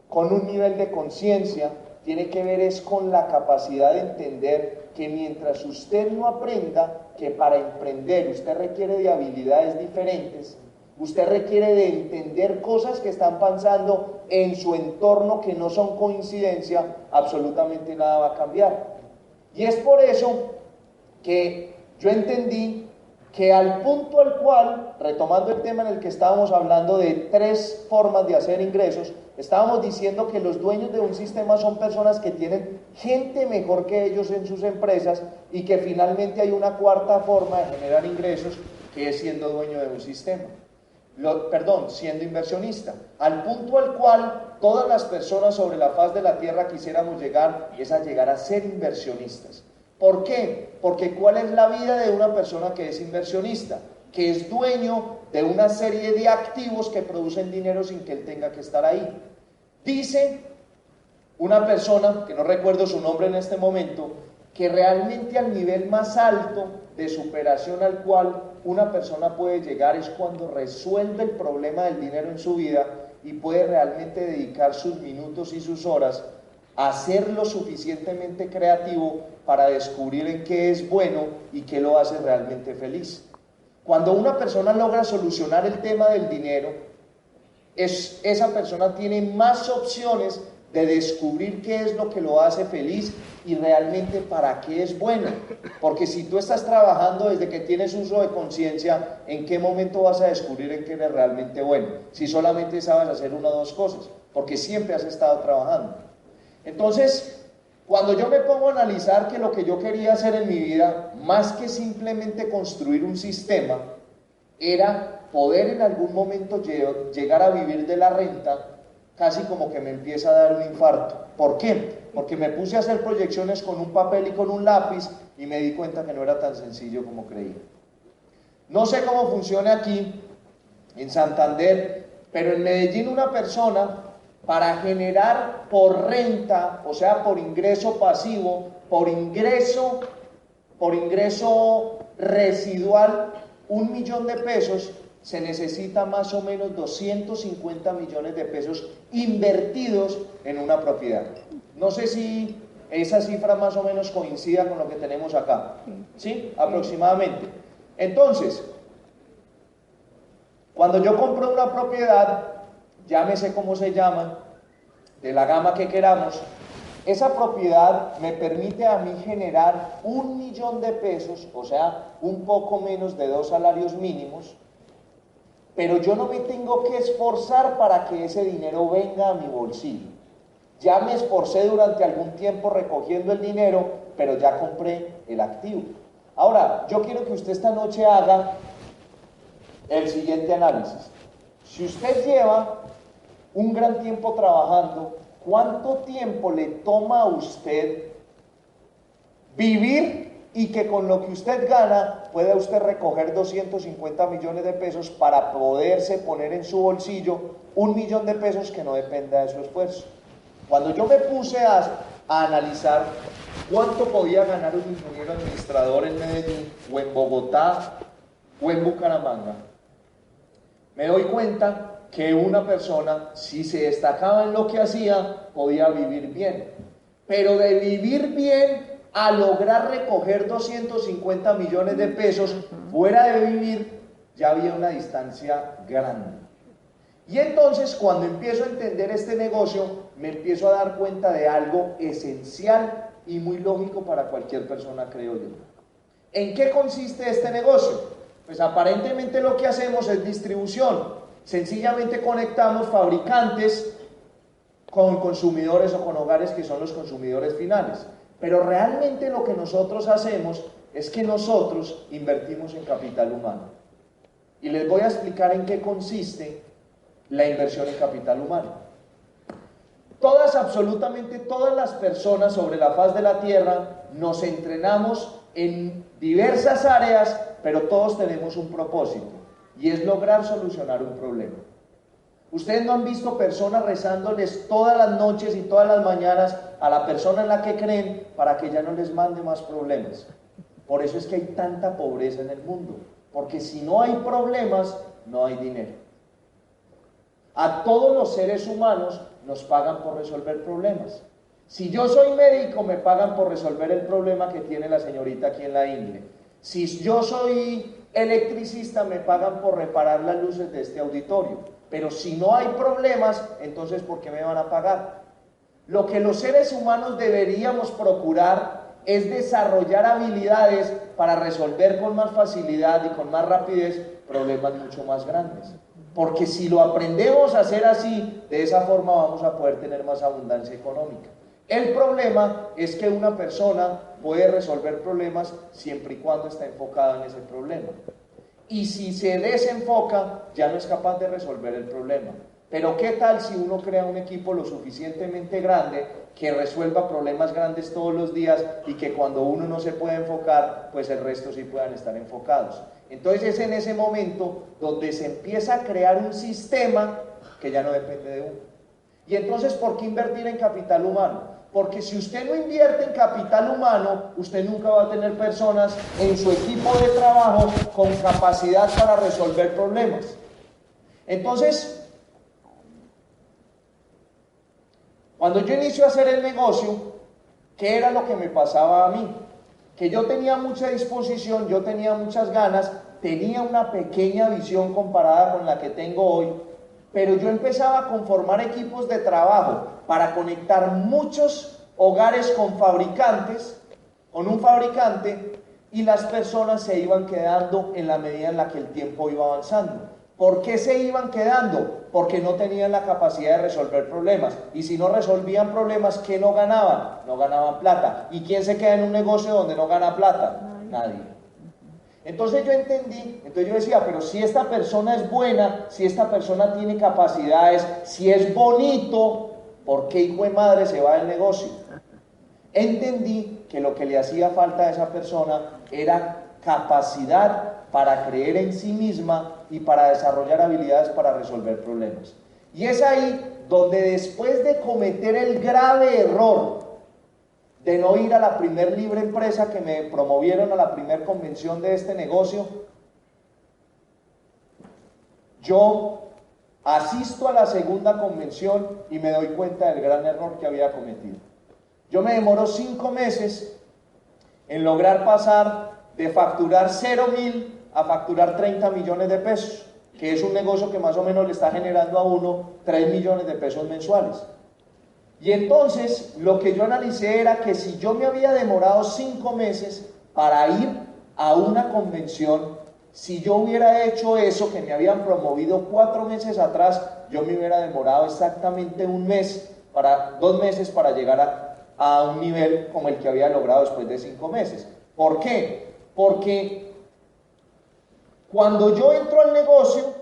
C: con un nivel de conciencia, tiene que ver es con la capacidad de entender que mientras usted no aprenda que para emprender usted requiere de habilidades diferentes, usted requiere de entender cosas que están pasando en su entorno que no son coincidencia, absolutamente nada va a cambiar. Y es por eso que yo entendí que al punto al cual, retomando el tema en el que estábamos hablando de 3 formas de hacer ingresos, estábamos diciendo que los dueños de un sistema son personas que tienen gente mejor que ellos en sus empresas y que finalmente hay una 4ª forma de generar ingresos que es siendo dueño de un sistema. Siendo inversionista, al punto al cual todas las personas sobre la faz de la tierra quisiéramos llegar, y es a llegar a ser inversionistas. ¿Por qué? Porque ¿cuál es la vida de una persona que es inversionista? Que es dueño de una serie de activos que producen dinero sin que él tenga que estar ahí. Dice una persona, que no recuerdo su nombre en este momento, que realmente al nivel más alto de superación al cual una persona puede llegar es cuando resuelve el problema del dinero en su vida y puede realmente dedicar sus minutos y sus horas a ser lo suficientemente creativo para descubrir en qué es bueno y qué lo hace realmente feliz. Cuando una persona logra solucionar el tema del dinero, esa persona tiene más opciones de descubrir qué es lo que lo hace feliz y realmente para qué es bueno. Porque si tú estás trabajando desde que tienes uso de conciencia, ¿en qué momento vas a descubrir en qué eres realmente bueno? Si solamente sabes hacer 1 o 2 cosas, porque siempre has estado trabajando. Entonces, cuando yo me pongo a analizar que lo que yo quería hacer en mi vida, más que simplemente construir un sistema, era poder en algún momento llegar a vivir de la renta, casi como que me empieza a dar un infarto. ¿Por qué? Porque me puse a hacer proyecciones con un papel y con un lápiz y me di cuenta que no era tan sencillo como creía. No sé cómo funciona aquí en Santander, pero en Medellín una persona para generar por renta, o sea, por ingreso pasivo, por ingreso residual, 1 millón de pesos, se necesita más o menos 250 millones de pesos invertidos en una propiedad. No sé si esa cifra más o menos coincida con lo que tenemos acá, ¿sí? Aproximadamente. Entonces, Cuando yo compro una propiedad, llámese como se llama, de la gama que queramos, esa propiedad me permite a mí generar 1.000.000 de pesos, o sea, un poco menos de 2 salarios mínimos, pero yo no me tengo que esforzar para que ese dinero venga a mi bolsillo. Ya me esforcé durante algún tiempo recogiendo el dinero, pero ya compré el activo. Ahora, yo quiero que usted esta noche haga el siguiente análisis. Si usted lleva un gran tiempo trabajando, ¿cuánto tiempo le toma a usted vivir y que con lo que usted gana pueda usted recoger 250 millones de pesos para poderse poner en su bolsillo 1.000.000 de pesos que no dependa de su esfuerzo? Cuando yo me puse a analizar cuánto podía ganar un ingeniero administrador en Medellín o en Bogotá o en Bucaramanga, me doy cuenta que una persona, si se destacaba en lo que hacía, podía vivir bien. Pero de vivir bien a lograr recoger 250 millones de pesos fuera de vivir, ya había una distancia grande. Y entonces, cuando empiezo a entender este negocio, me empiezo a dar cuenta de algo esencial y muy lógico para cualquier persona, creo yo. ¿En qué consiste este negocio? Pues aparentemente lo que hacemos es distribución. Sencillamente conectamos fabricantes con consumidores o con hogares que son los consumidores finales. Pero realmente lo que nosotros hacemos es que nosotros invertimos en capital humano. Y les voy a explicar en qué consiste la inversión en capital humano. Todas, absolutamente todas las personas sobre la faz de la tierra nos entrenamos en diversas áreas, pero todos tenemos un propósito, y es lograr solucionar un problema. Ustedes no han visto personas rezándoles todas las noches y todas las mañanas a la persona en la que creen para que ya no les mande más problemas. Por eso es que hay tanta pobreza en el mundo, porque si no hay problemas, no hay dinero. A todos los seres humanos nos pagan por resolver problemas. Si yo soy médico, me pagan por resolver el problema que tiene la señorita aquí en la Ingle. Si yo soy electricista, me pagan por reparar las luces de este auditorio. Pero si no hay problemas, entonces ¿por qué me van a pagar? Lo que los seres humanos deberíamos procurar es desarrollar habilidades para resolver con más facilidad y con más rapidez problemas mucho más grandes. Porque si lo aprendemos a hacer así, de esa forma vamos a poder tener más abundancia económica. El problema es que una persona puede resolver problemas siempre y cuando está enfocada en ese problema. Y si se desenfoca, ya no es capaz de resolver el problema. Pero ¿qué tal si uno crea un equipo lo suficientemente grande que resuelva problemas grandes todos los días y que cuando uno no se puede enfocar, pues el resto sí puedan estar enfocados? Entonces es en ese momento donde se empieza a crear un sistema que ya no depende de uno. Y entonces, ¿por qué invertir en capital humano? Porque si usted no invierte en capital humano, usted nunca va a tener personas en su equipo de trabajo con capacidad para resolver problemas. Entonces, cuando yo inicio a hacer el negocio, ¿qué era lo que me pasaba a mí? Que yo tenía mucha disposición, yo tenía muchas ganas, tenía una pequeña visión comparada con la que tengo hoy, pero yo empezaba a conformar equipos de trabajo para conectar muchos hogares con fabricantes, con un fabricante, y las personas se iban quedando en la medida en la que el tiempo iba avanzando. ¿Por qué se iban quedando? Porque no tenían la capacidad de resolver problemas. Y si no resolvían problemas, ¿qué no ganaban? No ganaban plata. ¿Y quién se queda en un negocio donde no gana plata? Nadie. Entonces yo entendí, entonces yo decía, pero si esta persona es buena, si esta persona tiene capacidades, si es bonito, ¿por qué hijo de madre se va del negocio? Entendí que lo que le hacía falta a esa persona era capacidad para creer en sí misma y para desarrollar habilidades para resolver problemas. Y es ahí donde, después de cometer el grave error de no ir a la primer libre empresa que me promovieron a la primer convención de este negocio, yo asisto a la segunda convención y me doy cuenta del gran error que había cometido. Yo me demoro 5 meses en lograr pasar de facturar 0.000 a facturar 30 millones de pesos. que es un negocio que más o menos le está generando a uno 3 millones de pesos mensuales. Y entonces lo que yo analicé era que si yo me había demorado 5 meses para ir a una convención, si yo hubiera hecho eso que me habían promovido 4 meses atrás, yo me hubiera demorado exactamente 2 meses para llegar a un nivel como el que había logrado después de 5 meses. ¿Por qué? Porque cuando yo entro al negocio,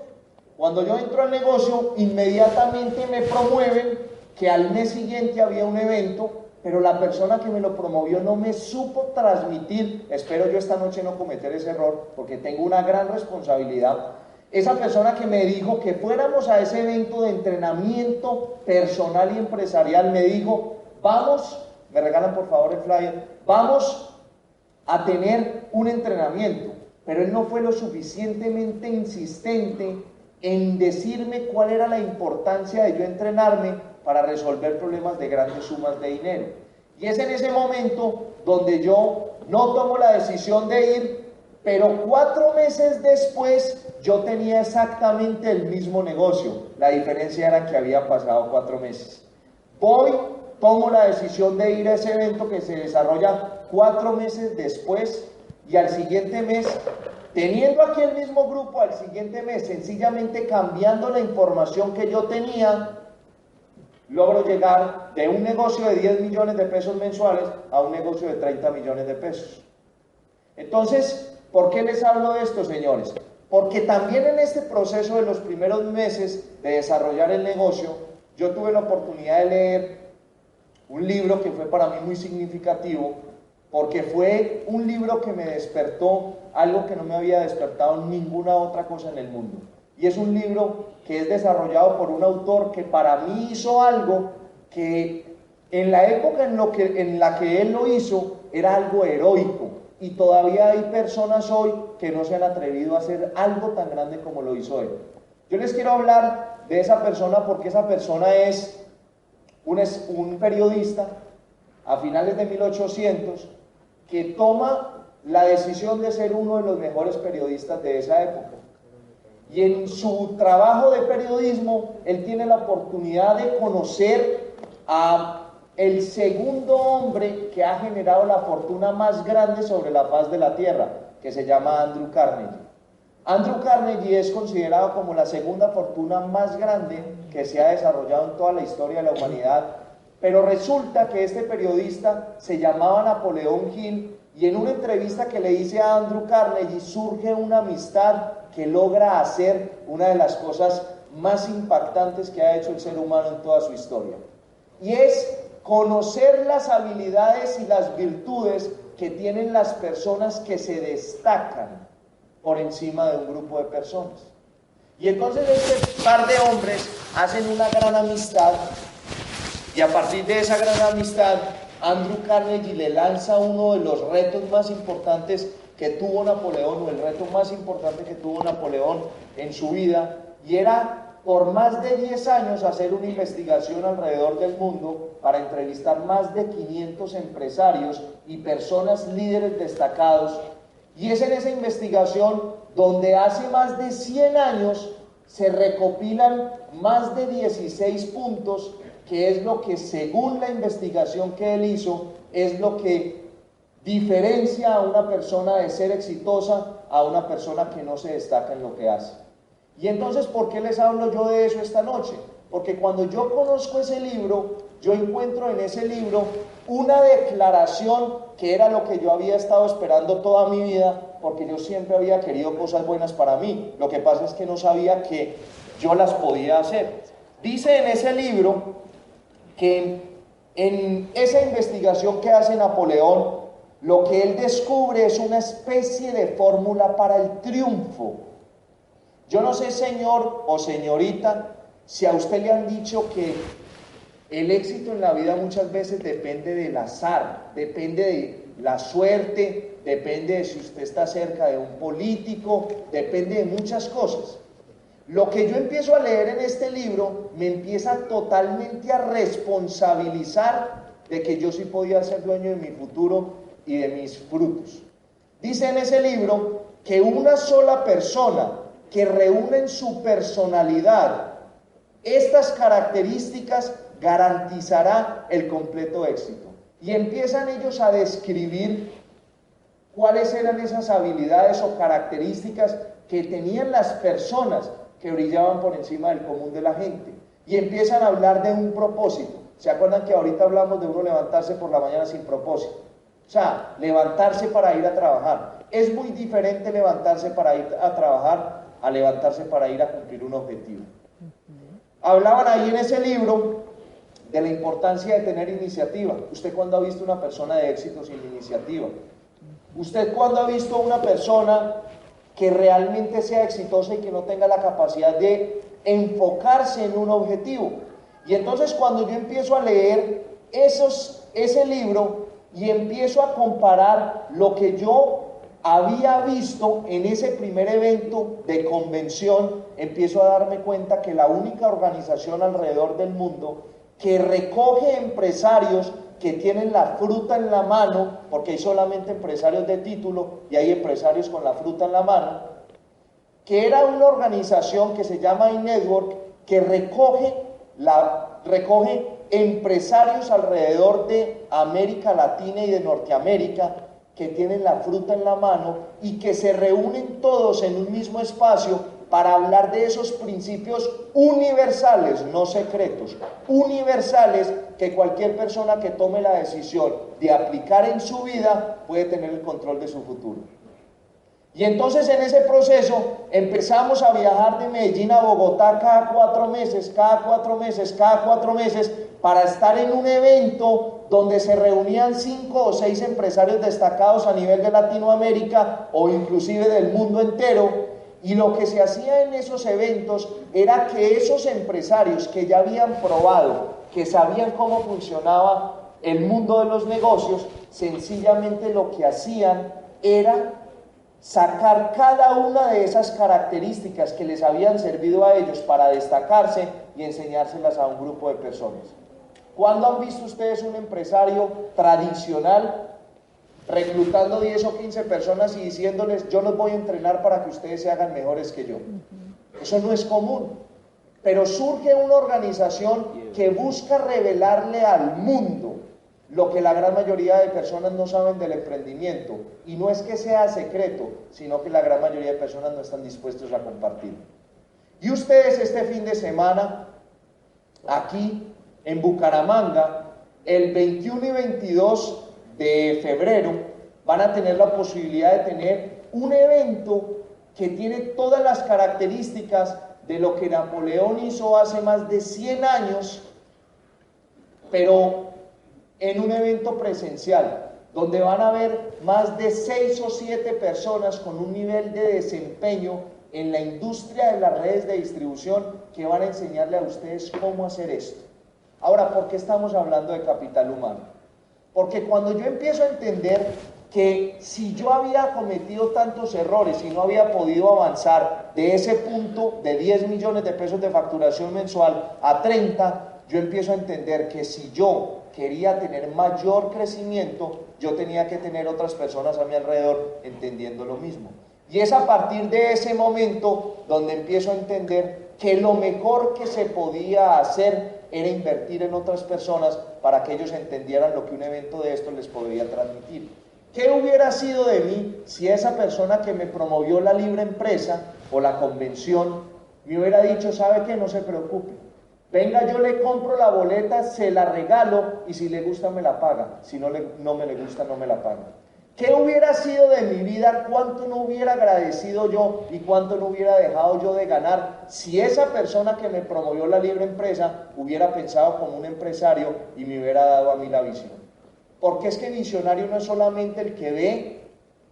C: inmediatamente me promueven que al mes siguiente había un evento, pero la persona que me lo promovió no me supo transmitir. Espero yo esta noche no cometer ese error, porque tengo una gran responsabilidad. Esa persona que me dijo que fuéramos a ese evento de entrenamiento personal y empresarial, me dijo, vamos, me regalan por favor el flyer, vamos a tener un entrenamiento, pero él no fue lo suficientemente insistente en decirme cuál era la importancia de yo entrenarme para resolver problemas de grandes sumas de dinero. Y es en ese momento donde yo no tomo la decisión de ir, pero 4 meses después yo tenía exactamente el mismo negocio. La diferencia era que había pasado 4 meses. Voy, tomo la decisión de ir a ese evento que se desarrolla 4 meses después, y al siguiente mes, teniendo aquí el mismo grupo, al siguiente mes, sencillamente cambiando la información que yo tenía, logro llegar de un negocio de 10 millones de pesos mensuales a un negocio de 30 millones de pesos. Entonces, ¿por qué les hablo de esto, señores? Porque también en este proceso de los primeros meses de desarrollar el negocio, yo tuve la oportunidad de leer un libro que fue para mí muy significativo, porque fue un libro que me despertó algo que no me había despertado ninguna otra cosa en el mundo. Y es un libro que es desarrollado por un autor que para mí hizo algo que en la época en la que él lo hizo era algo heroico. Y todavía hay personas hoy que no se han atrevido a hacer algo tan grande como lo hizo él. Yo les quiero hablar de esa persona porque esa persona es un periodista a finales de 1800 que toma la decisión de ser uno de los mejores periodistas de esa época. Y en su trabajo de periodismo, él tiene la oportunidad de conocer a el segundo hombre que ha generado la fortuna más grande sobre la faz de la tierra, que se llama Andrew Carnegie. Andrew Carnegie es considerado como la segunda fortuna más grande que se ha desarrollado en toda la historia de la humanidad, pero resulta que este periodista se llamaba Napoleón Hill, y en una entrevista que le hice a Andrew Carnegie surge una amistad que logra hacer una de las cosas más impactantes que ha hecho el ser humano en toda su historia, y es conocer las habilidades y las virtudes que tienen las personas que se destacan por encima de un grupo de personas. Y entonces este par de hombres hacen una gran amistad, y a partir de esa gran amistad Andrew Carnegie le lanza uno de los retos más importantes que tuvo Napoleón, o el reto más importante que tuvo Napoleón en su vida, y era por más de 10 años hacer una investigación alrededor del mundo para entrevistar más de 500 empresarios y personas líderes destacados. Y es en esa investigación donde hace más de 100 años se recopilan más de 16 puntos, que es lo que, según la investigación que él hizo, es lo que diferencia a una persona de ser exitosa a una persona que no se destaca en lo que hace. Y entonces, ¿por qué les hablo yo de eso esta noche? Porque cuando yo conozco ese libro, yo encuentro en ese libro una declaración que era lo que yo había estado esperando toda mi vida, porque yo siempre había querido cosas buenas para mí. Lo que pasa es que no sabía que yo las podía hacer. Dice en ese libro que en esa investigación que hace Napoleón, lo que él descubre es una especie de fórmula para el triunfo. Yo no sé, señor o señorita, si a usted le han dicho que el éxito en la vida muchas veces depende del azar, depende de la suerte, depende de si usted está cerca de un político, depende de muchas cosas. Lo que yo empiezo a leer en este libro me empieza totalmente a responsabilizar de que yo sí podía ser dueño de mi futuro y de mis frutos. Dice en ese libro que una sola persona que reúnen su personalidad, estas características garantizará el completo éxito. Y empiezan ellos a describir cuáles eran esas habilidades o características que tenían las personas que brillaban por encima del común de la gente. Y empiezan a hablar de un propósito. ¿Se acuerdan que ahorita hablamos de uno levantarse por la mañana sin propósito? O sea, levantarse para ir a trabajar. Es muy diferente levantarse para ir a trabajar a levantarse para ir a cumplir un objetivo. Hablaban ahí en ese libro de la importancia de tener iniciativa. ¿Usted cuándo ha visto una persona de éxito sin iniciativa? ¿Usted cuándo ha visto una persona que realmente sea exitosa y que no tenga la capacidad de enfocarse en un objetivo? Y entonces cuando yo empiezo a leer ese libro y empiezo a comparar lo que yo había visto en ese primer evento de convención, empiezo a darme cuenta que la única organización alrededor del mundo que recoge empresarios que tienen la fruta en la mano, porque hay solamente empresarios de título y hay empresarios con la fruta en la mano, que era una organización que se llama iNetwork, que recoge empresarios alrededor de América Latina y de Norteamérica que tienen la fruta en la mano y que se reúnen todos en un mismo espacio para hablar de esos principios universales, no secretos, universales, que cualquier persona que tome la decisión de aplicar en su vida puede tener el control de su futuro. Y entonces en ese proceso empezamos a viajar de Medellín a Bogotá cada 4 meses, para estar en un evento donde se reunían 5 o 6 empresarios destacados a nivel de Latinoamérica o inclusive del mundo entero. Y lo que se hacía en esos eventos era que esos empresarios que ya habían probado, que sabían cómo funcionaba el mundo de los negocios, sencillamente lo que hacían era sacar cada una de esas características que les habían servido a ellos para destacarse y enseñárselas a un grupo de personas. ¿Cuándo han visto ustedes un empresario tradicional reclutando 10 o 15 personas y diciéndoles: yo los voy a entrenar para que ustedes se hagan mejores que yo? Eso no es común. Pero surge una organización que busca revelarle al mundo lo que la gran mayoría de personas no saben del emprendimiento. Y no es que sea secreto, sino que la gran mayoría de personas no están dispuestos a compartir. Y ustedes este fin de semana, aquí en Bucaramanga, el 21 y 22 de febrero, van a tener la posibilidad de tener un evento que tiene todas las características de lo que Napoleón hizo hace más de 100 años, pero en un evento presencial, donde van a haber más de 6 o 7 personas con un nivel de desempeño en la industria de las redes de distribución que van a enseñarle a ustedes cómo hacer esto. Ahora, ¿por qué estamos hablando de capital humano? Porque cuando yo empiezo a entender que si yo había cometido tantos errores y no había podido avanzar de ese punto de 10 millones de pesos de facturación mensual a 30, yo empiezo a entender que si yo quería tener mayor crecimiento, yo tenía que tener otras personas a mi alrededor entendiendo lo mismo. Y es a partir de ese momento donde empiezo a entender que lo mejor que se podía hacer era invertir en otras personas para que ellos entendieran lo que un evento de estos les podría transmitir. ¿Qué hubiera sido de mí si esa persona que me promovió la libre empresa o la convención me hubiera dicho: ¿sabe qué? No se preocupe, venga, yo le compro la boleta, se la regalo y si le gusta me la paga, si no me le gusta no me la paga? ¿Qué hubiera sido de mi vida? ¿Cuánto no hubiera agradecido yo y cuánto no hubiera dejado yo de ganar si esa persona que me promovió la libre empresa hubiera pensado como un empresario y me hubiera dado a mí la visión? Porque es que visionario no es solamente el que ve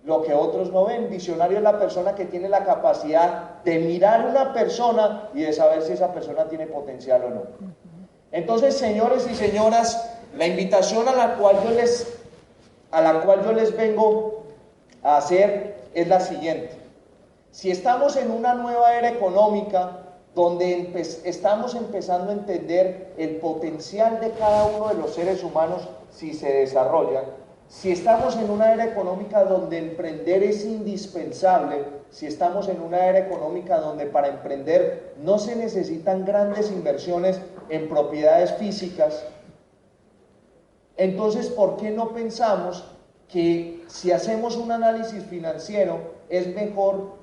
C: lo que otros no ven. Visionario es la persona que tiene la capacidad de mirar a una persona y de saber si esa persona tiene potencial o no. Entonces, señores y señoras, la invitación a la cual yo les vengo a hacer es la siguiente. Si estamos en una nueva era económica donde estamos empezando a entender el potencial de cada uno de los seres humanos si se desarrolla, Si estamos en una era económica donde emprender es indispensable, si estamos en una era económica donde para emprender no se necesitan grandes inversiones en propiedades físicas, entonces, ¿por qué no pensamos que si hacemos un análisis financiero es mejor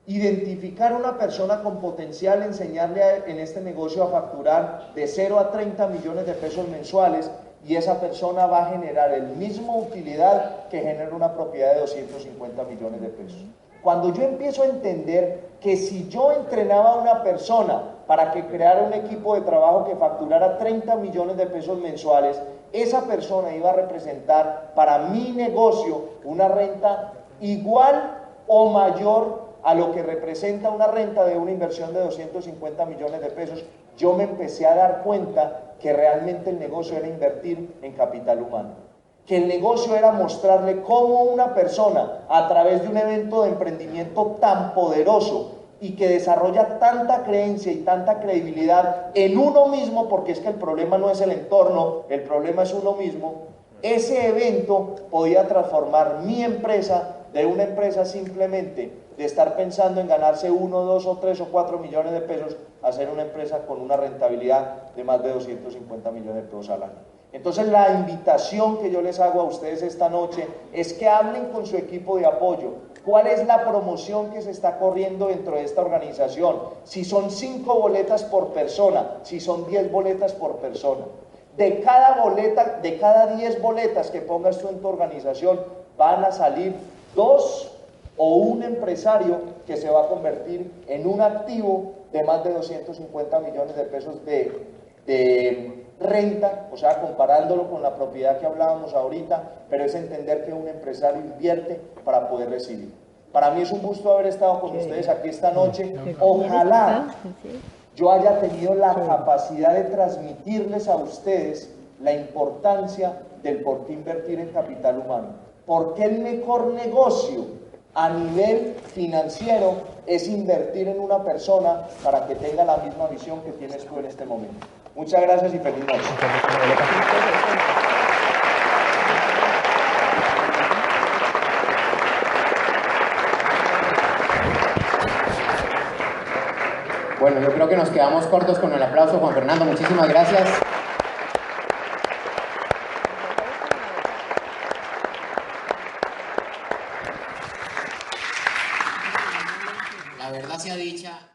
C: identificar una persona con potencial, enseñarle en este negocio a facturar de 0 a 30 millones de pesos mensuales y esa persona va a generar el mismo utilidad que genera una propiedad de 250 millones de pesos? Cuando yo empiezo a entender que si yo entrenaba a una persona para que creara un equipo de trabajo que facturara 30 millones de pesos mensuales, esa persona iba a representar para mi negocio una renta igual o mayor a lo que representa una renta de una inversión de 250 millones de pesos, yo me empecé a dar cuenta que realmente el negocio era invertir en capital humano, que el negocio era mostrarle cómo una persona, a través de un evento de emprendimiento tan poderoso y que desarrolla tanta creencia y tanta credibilidad en uno mismo, porque es que el problema no es el entorno, el problema es uno mismo, ese evento podía transformar mi empresa de una empresa simplemente de estar pensando en ganarse 1, 2 o 3 o 4 millones de pesos a ser una empresa con una rentabilidad de más de 250 millones de pesos al año. Entonces la invitación que yo les hago a ustedes esta noche es que hablen con su equipo de apoyo. ¿Cuál es la promoción que se está corriendo dentro de esta organización? Si son 5 boletas por persona, si son 10 boletas por persona. De cada boleta, de cada 10 boletas que pongas tú en tu organización, van a salir 2 o un empresario que se va a convertir en un activo de más de 250 millones de pesos de renta, o sea, comparándolo con la propiedad que hablábamos ahorita, pero es entender que un empresario invierte para poder recibir. Para mí es un gusto haber estado con ustedes aquí esta noche. Ojalá yo haya tenido la capacidad de transmitirles a ustedes la importancia del por qué invertir en capital humano. Porque el mejor negocio a nivel financiero es invertir en una persona para que tenga la misma visión que tienes tú en este momento. Muchas gracias y feliz noche.
D: Bueno, yo creo que nos quedamos cortos con el aplauso, Juan Fernando. Muchísimas gracias. La verdad sea dicha.